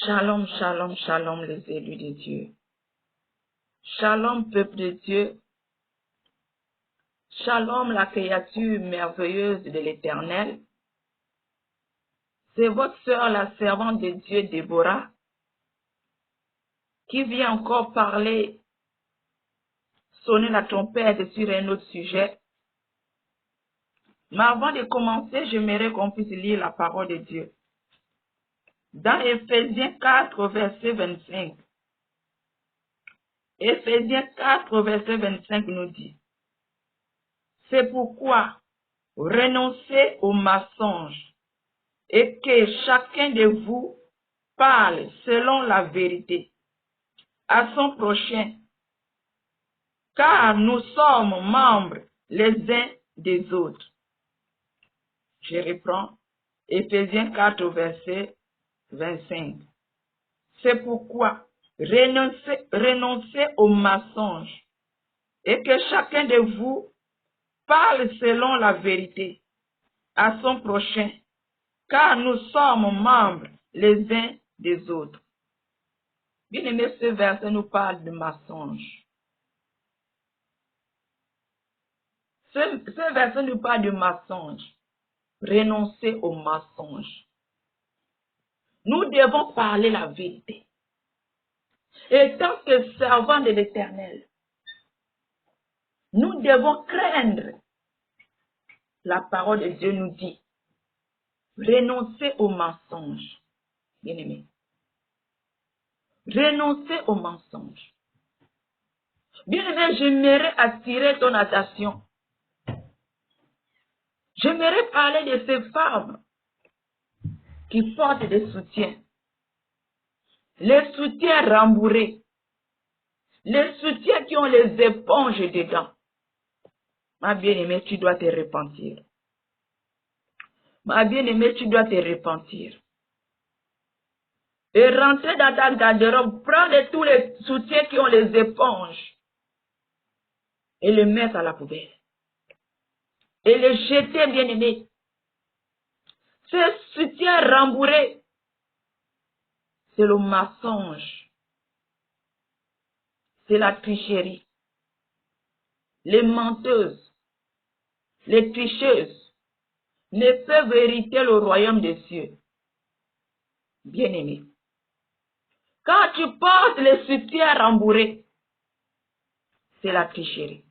Shalom, shalom, shalom les élus de Dieu. Shalom peuple de Dieu. Shalom la créature merveilleuse de l'Éternel. C'est votre sœur, la servante de Dieu, Déborah, qui vient encore parler, sonner la trompette sur un autre sujet. Mais avant de commencer, j'aimerais qu'on puisse lire la parole de Dieu. Dans Éphésiens 4, verset 25. Éphésiens 4, verset 25 nous dit: c'est pourquoi renoncez aux mensonges et que chacun de vous parle selon la vérité à son prochain, car nous sommes membres les uns des autres. Je reprends Éphésiens 4, verset 25. C'est pourquoi renoncez aux mensonges et que chacun de vous parle selon la vérité à son prochain, car nous sommes membres les uns des autres. Bien aimé, ce verset nous parle de mensonges. Ce verset nous parle de mensonges. Renoncer aux mensonges. Nous devons parler la vérité. Et tant que servants de l'Éternel, nous devons craindre. La parole de Dieu nous dit: renoncer aux mensonges. Bien-aimé. Renoncer aux mensonges. Bien-aimé, j'aimerais attirer ton attention. J'aimerais parler de ces femmes qui portent des soutiens. Les soutiens rembourrés. Les soutiens qui ont les éponges dedans. Ma bien-aimée, tu dois te repentir. Ma bien-aimée, tu dois te repentir. Et rentrer dans ta garde-robe, prendre tous les soutiens qui ont les éponges et les mettre à la poubelle. Et les jeter, bien-aimés. Ces soutiens rembourrés, c'est le mensonge. C'est la tricherie. Les menteuses, les tricheuses ne peuvent hériter le royaume des cieux. Bien-aimés. Quand tu portes les soutiens rembourrés, c'est la tricherie.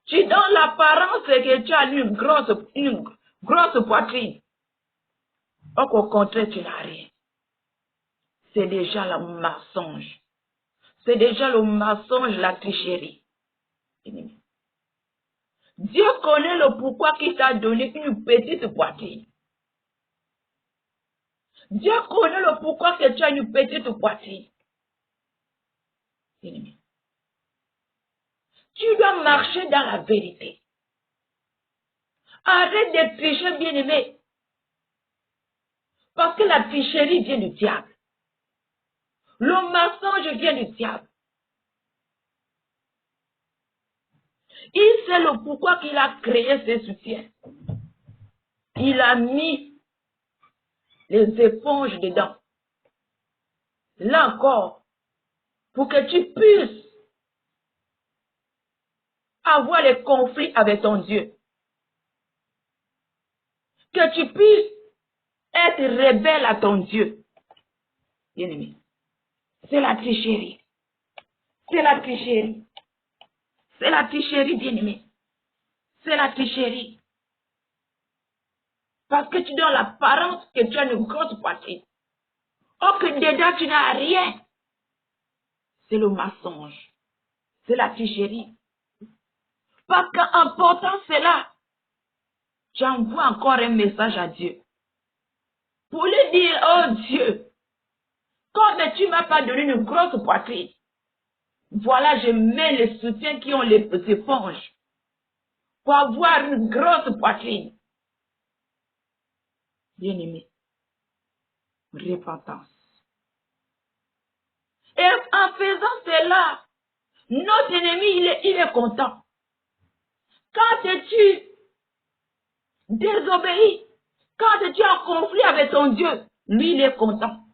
Tu donnes l'apparence que tu as une grosse poitrine. Or qu'au contraire, tu n'as rien. C'est déjà le mensonge. C'est déjà le mensonge, la tricherie. Dieu connaît le pourquoi qu'il t'a donné une petite poitrine. Dieu connaît le pourquoi que tu as une petite poitrine. Tu dois marcher dans la vérité. Arrête de tricher, bien-aimé. Parce que la tricherie vient du diable. Le mensonge vient du diable. Il sait le pourquoi qu'il a créé ces soutiens. Il a mis les éponges dedans. Là encore, pour que tu puisses avoir les conflits avec ton Dieu. Que tu puisses être rebelle à ton Dieu. Bien-aimé, c'est la tricherie. C'est la tricherie. C'est la tricherie, bien-aimé. C'est la tricherie. Parce que tu donnes l'apparence que tu as une grosse poitrine. Or que dedans tu n'as rien. C'est le mensonge. C'est la tricherie. Parce qu'en portant cela, j'envoie encore un message à Dieu. Pour lui dire: oh Dieu, comme tu ne m'as pas donné une grosse poitrine, voilà, je mets les soutiens qui ont les éponges pour avoir une grosse poitrine. Bien-aimé, repentance. Et en faisant cela, notre ennemi, il est content. Quand tu désobéis, quand tu es en conflit avec ton Dieu, lui, il est content.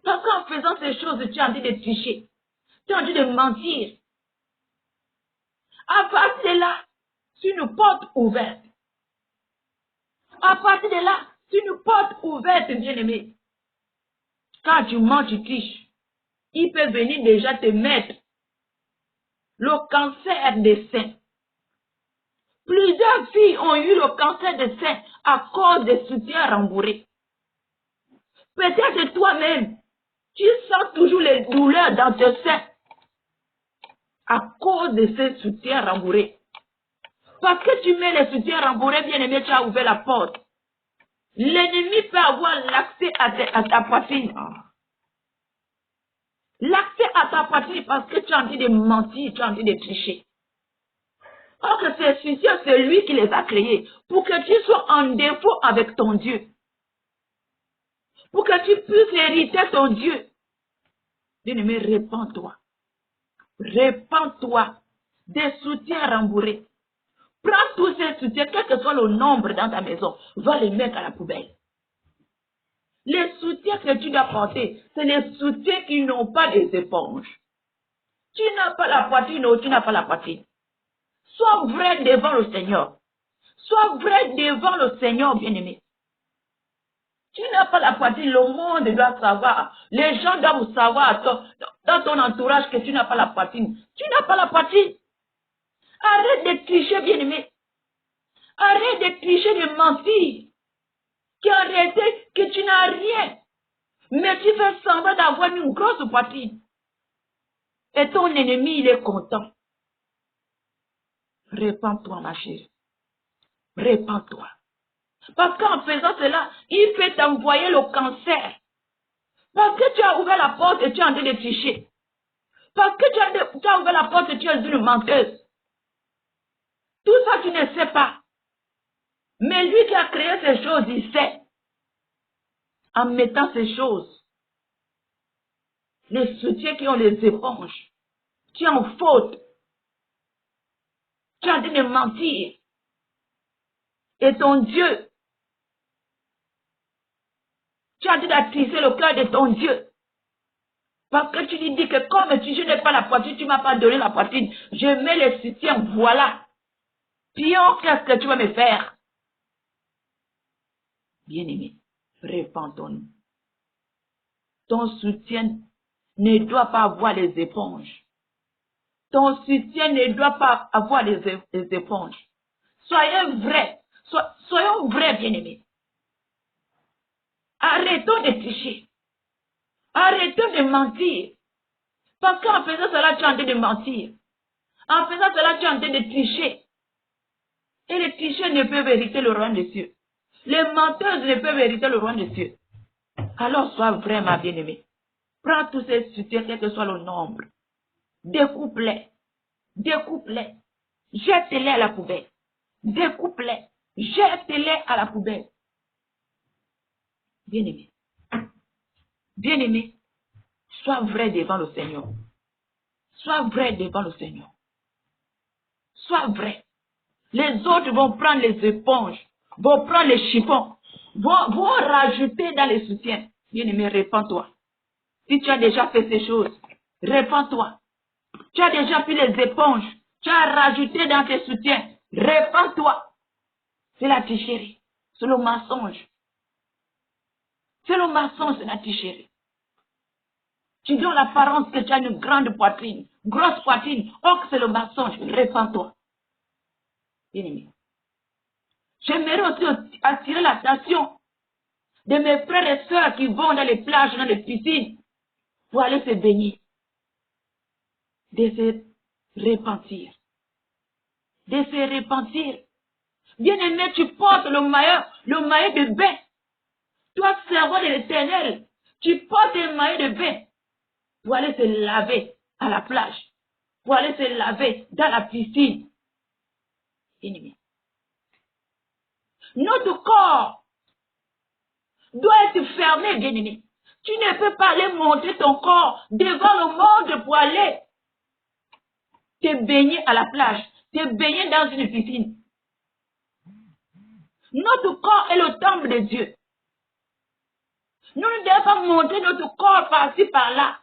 Parce qu'en faisant ces choses, tu es en train de tricher. Tu es en train de mentir. À partir de là, c'est une porte ouverte. À partir de là, c'est une porte ouverte, bien-aimé. Quand tu mens, tu triches. Il peut venir déjà te mettre le cancer des seins. Plusieurs filles ont eu le cancer des seins à cause des soutiens rembourrés. Peut-être toi-même, tu sens toujours les douleurs dans tes seins à cause de ces soutiens rembourrés. Parce que tu mets les soutiens rembourrés, bien aimé, tu as ouvert la porte. L'ennemi peut avoir l'accès à ta poitrine. L'accès à ta poitrine parce que tu es en train de mentir, tu es en train de tricher. Or que ces soutiens, c'est lui qui les a créés pour que tu sois en défaut avec ton Dieu. Pour que tu puisses hériter ton Dieu. Bien-aimé, répands-toi. Répands-toi des soutiens rembourrés. Prends tous ces soutiens, quel que soit le nombre dans ta maison, va les mettre à la poubelle. Les soutiens que tu dois porter, c'est les soutiens qui n'ont pas des éponges. Tu n'as pas la poitrine ou tu n'as pas la poitrine. Sois vrai devant le Seigneur. Sois vrai devant le Seigneur, bien-aimé. Tu n'as pas la poitrine, le monde doit savoir. Les gens doivent savoir dans ton entourage que tu n'as pas la poitrine. Tu n'as pas la poitrine. Arrête de tricher, bien-aimé. Arrête de tricher, de mentir. En réalité, que tu n'as rien. Mais tu fais semblant d'avoir une grosse poitrine. Et ton ennemi, il est content. Répands-toi, ma chérie. Répands-toi. Parce qu'en faisant cela, il peut t'envoyer le cancer. Parce que tu as ouvert la porte et tu es en train de tricher. Parce que tu as ouvert la porte et tu es une menteuse. Tout ça, tu ne sais pas. Mais lui qui a créé ces choses, il sait. En mettant ces choses, les soutiens qui ont les éponges, tu es en faute. Tu es en train de mentir. Et ton Dieu, tu es en train d'attiser le cœur de ton Dieu. Parce que tu lui dis que comme je n'ai pas la poitrine, tu ne m'as pas donné la poitrine. Je mets les soutiens, voilà. Pion, qu'est-ce que tu vas me faire? Bien-aimé, répands-nous. Ton soutien ne doit pas avoir les éponges. Ton soutien ne doit pas avoir les éponges. Soyons vrais. Soyons vrais, bien-aimés. Arrêtons de tricher. Arrêtons de mentir. Parce qu'en faisant cela, tu es en train de mentir. En faisant cela, tu es en train de tricher. Et les tricheurs ne peuvent hériter le royaume des cieux. Les menteuses ne peuvent hériter le royaume des cieux. Alors sois vraiment bien-aimé. Prends tous ces soutiens, quel que soit le nombre. Découpe-les. Découpe-les. Jette-les à la poubelle. Découpe-les. Jette-les à la poubelle. Bien-aimé. Bien-aimé. Sois vrai devant le Seigneur. Sois vrai devant le Seigneur. Sois vrai. Les autres vont prendre les éponges, vont prendre les chiffons, vont rajouter dans les soutiens. Bien-aimé, répands-toi. Si tu as déjà fait ces choses, répands-toi. Tu as déjà pris les éponges, tu as rajouté dans tes soutiens, répands-toi. C'est la tricherie, c'est le mensonge. C'est le mensonge, c'est la tricherie. Tu donnes l'apparence que tu as une grande poitrine, grosse poitrine. Or, c'est le mensonge. Répands-toi. Bien-aimé. J'aimerais aussi attirer l'attention de mes frères et sœurs qui vont dans les plages, dans les piscines, pour aller se baigner. De se repentir. De se repentir. Bien-aimé, tu portes le maillot de bain. Toi, servant de l'Éternel, tu portes un maillot de bain pour aller se laver à la plage, pour aller se laver dans la piscine. Bien-aimé. Notre corps doit être fermé, bien-aimé. Tu ne peux pas aller montrer ton corps devant le monde pour aller te baigner à la plage, te baigner dans une piscine. Notre corps est le temple de Dieu. Nous ne devons pas montrer notre corps par-ci, par-là.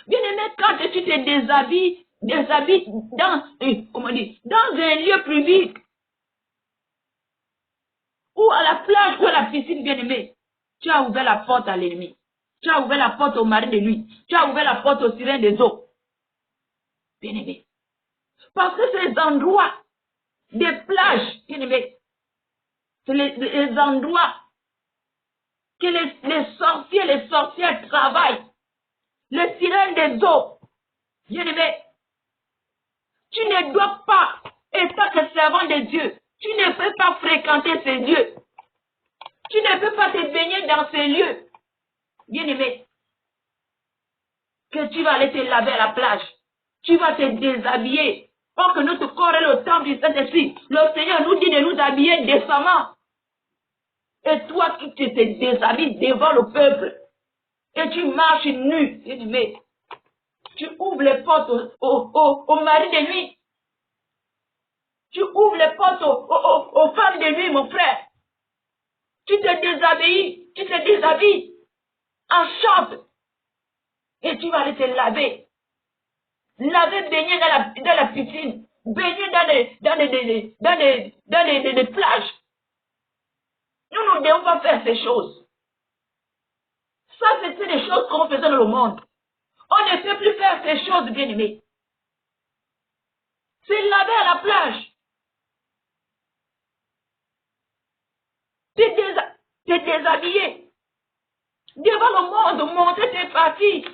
Bien aimé, quand tu te déshabilles dans un lieu public, ou à la plage, ou à la piscine, bien aimé, tu as ouvert la porte à l'ennemi. Tu as ouvert la porte au mari de nuit. Tu as ouvert la porte aux sirènes des eaux. Bien aimé. Parce que ces endroits, des plages, bien aimé, c'est les endroits que les sorciers, les sorcières travaillent. Les sirènes des eaux. Bien aimé, tu ne dois pas, étant que servant de Dieu, tu ne peux pas fréquenter ces lieux. Tu ne peux pas te baigner dans ces lieux. Bien aimé, que tu vas aller te laver à la plage. Tu vas te déshabiller. Or que notre corps est le temple du Saint-Esprit. Le Seigneur nous dit de nous habiller décemment. Et toi qui te déshabilles devant le peuple, et tu marches nu, bien aimé, tu ouvres les portes aux maris de nuit. Tu ouvres les portes aux femmes de nuit, mon frère. Tu te déshabilles en short. Et tu vas aller te laver. Laver, baigner dans la piscine. Baigner dans les plages. Nous ne devons pas faire ces choses. Ça, c'était des choses qu'on faisait dans le monde. On ne peut plus faire ces choses, bien aimés. C'est laver à la plage. Te déshabiller. Devant le monde, montrer tes parties.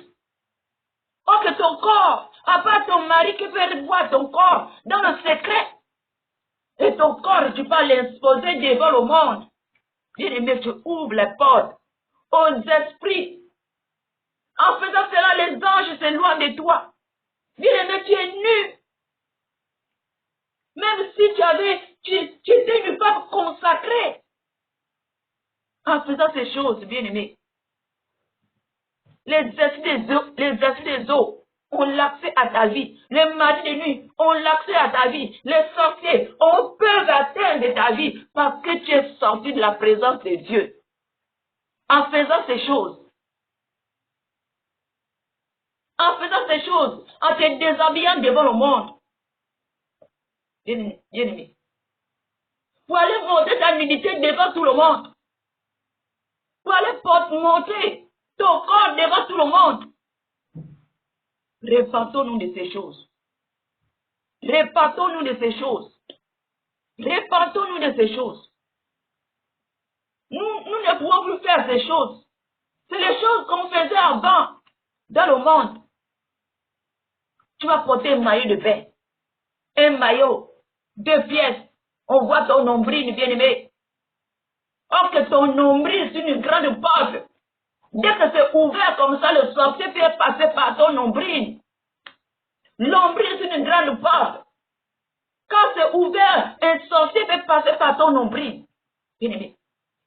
Oh, que ton corps, à part ton mari qui peut voir ton corps dans le secret. Et ton corps, tu peux l'exposer devant le monde. Bien aimé, tu ouvres les portes aux esprits. En faisant cela, les anges s'éloignent de toi. Bien aimé, tu es nu. Même si tu étais une femme consacrée. En faisant ces choses, bien aimé, les esprits des eaux ont l'accès à ta vie. Les maris de nuit ont l'accès à ta vie. Les sorciers peuvent atteindre ta vie parce que tu es sorti de la présence de Dieu. En faisant ces choses, en te déshabillant devant le monde, bien aimé, pour aller montrer ta nudité devant tout le monde, pour aller montrer ton corps devant tout le monde. Répentons-nous de ces choses. Répentons-nous de ces choses. Répentons-nous de ces choses. Nous ne pouvons plus faire ces choses. C'est les choses qu'on faisait avant dans le monde. Tu vas porter un maillot de bain. Un maillot, 2 pièces. On voit ton nombril, bien-aimé. Or que ton nombril, c'est une grande porte. Dès que c'est ouvert comme ça, le sorcier peut passer par ton nombril. Nombril, c'est une grande porte. Quand c'est ouvert, un sorcier peut passer par ton nombril. Bien-aimé.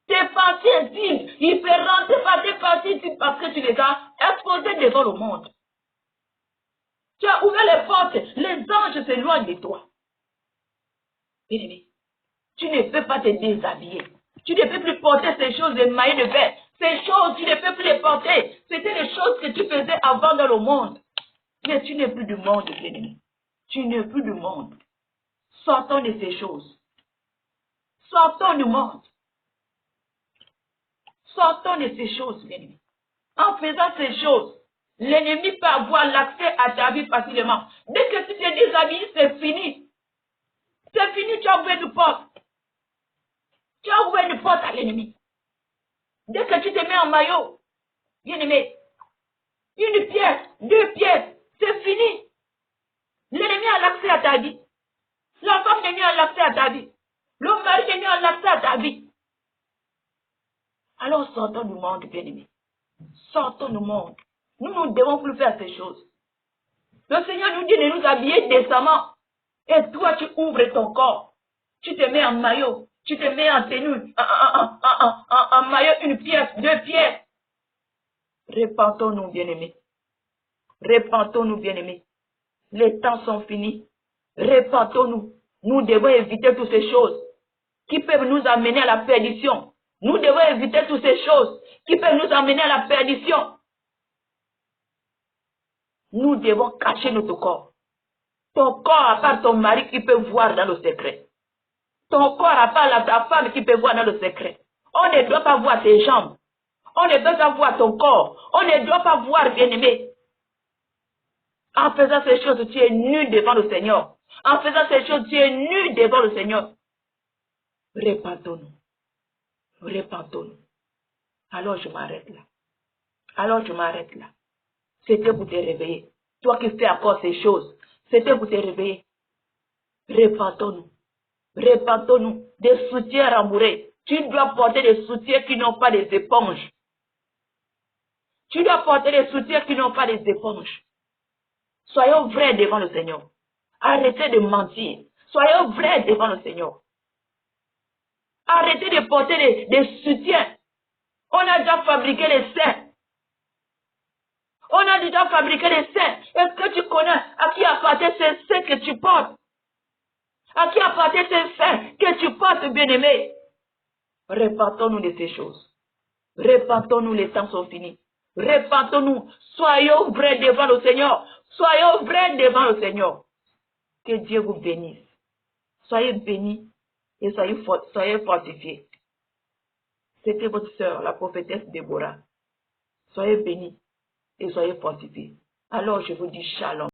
Tes parties intimes, il peut rentrer par tes parties intimes parce que tu les as exposées devant le monde. Tu as ouvert les portes, les anges s'éloignent de toi. Bien-aimé, tu ne peux pas te déshabiller. Tu ne peux plus porter ces choses de maillots de bain. Ces choses, tu ne peux plus les porter. C'était les choses que tu faisais avant dans le monde. Mais tu n'es plus du monde, bien-aimé. Tu n'es plus du monde. Sortons de ces choses. Sortons du monde. Sortons de ces choses, bien-aimé. En faisant ces choses, l'ennemi peut avoir l'accès à ta vie facilement. Dès que tu te déshabilles, c'est fini. C'est fini, tu as ouvert une porte. Tu as ouvert une porte à l'ennemi. Dès que tu te mets en maillot, bien-aimé, 1 pièce, 2 pièces, c'est fini. L'ennemi a l'accès à ta vie. La femme de nuit a l'accès à ta vie. Le mari de nuit a l'accès à ta vie. Alors sortons du monde, bien-aimé. Sortons du monde. Nous ne devons plus faire ces choses. Le Seigneur nous dit de nous habiller décemment. Et toi, tu ouvres ton corps. Tu te mets en maillot. Tu te mets en tenue. En maillot, 1 pièce, 2 pièces. Repentons-nous, bien-aimés. Repentons-nous, bien-aimés. Les temps sont finis. Repentons-nous. Nous devons éviter toutes ces choses qui peuvent nous amener à la perdition. Nous devons éviter toutes ces choses qui peuvent nous emmener à la perdition. Nous devons cacher notre corps. Ton corps, à part ton mari qui peut voir dans le secret. Ton corps, à part ta femme qui peut voir dans le secret. On ne doit pas voir tes jambes. On ne doit pas voir ton corps. On ne doit pas voir, bien-aimé. En faisant ces choses, tu es nu devant le Seigneur. En faisant ces choses, tu es nu devant le Seigneur. Répentons-nous. Répentons-nous. Alors je m'arrête là. Alors je m'arrête là. C'était pour te réveiller. Toi qui fais encore ces choses, c'était pour te réveiller. Répentons-nous. Répentons-nous. Des soutiens rembourrés. Tu dois porter des soutiens qui n'ont pas des éponges. Tu dois porter des soutiens qui n'ont pas des éponges. Soyons vrais devant le Seigneur. Arrêtez de mentir. Soyons vrais devant le Seigneur. Arrêtez de porter des soutiens. On a déjà fabriqué les seins. On a déjà fabriqué les seins. Est-ce que tu connais à qui appartient ces seins que tu portes? À qui appartient ces seins que tu portes, bien-aimé? Répentons-nous de ces choses. Répentons-nous, les temps sont finis. Répentons-nous. Soyons vrais devant le Seigneur. Soyons vrais devant le Seigneur. Que Dieu vous bénisse. Soyez bénis et soyez fortifiés. C'était votre sœur, la prophétesse Déborah. Soyez bénis et soyez fortifiés. Alors je vous dis shalom.